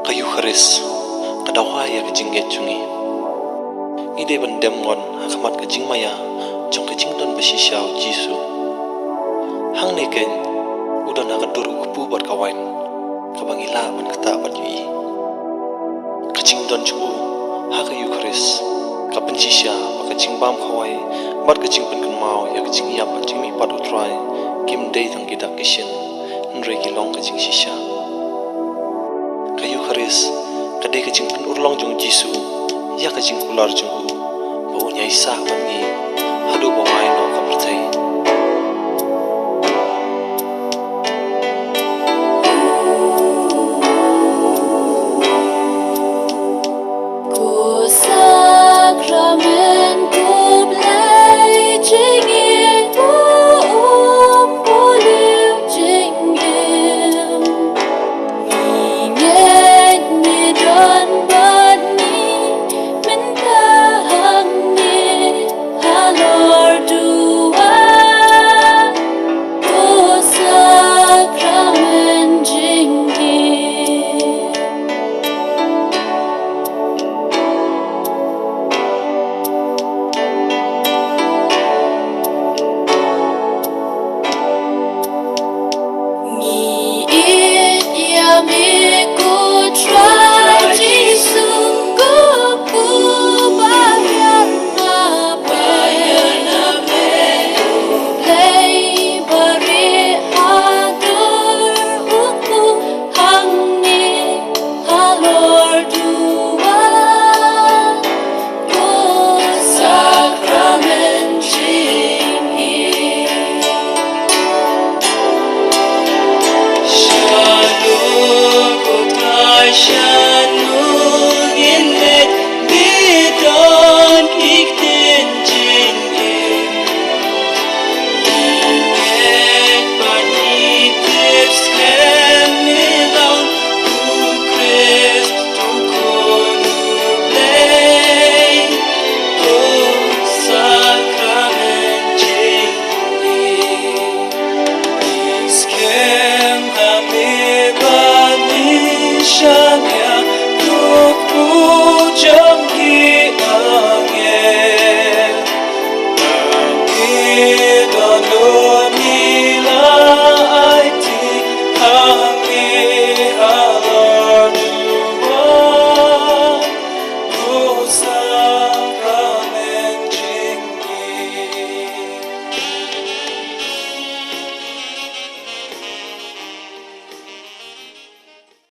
kayu kharis kadawa ya kejinget chungi ide bandem ngon hakamat kejing maya jong kejing don basisyaw jisu hang neken udon akadur ukpu bat kawain kabangila ban kata bat yui kejing don chu ha kayu kharis kapan jisya kejing bam kawai bat kejing pen mau ya kejing yap kejing mi pat utrai kim dei thang gidak kishin nre kilong kejing sisya kayu kharis kadai kejing pen urlong jong jisu ya kejing ular jong u bo nyai sa ban ni hadu bawai no kapertai me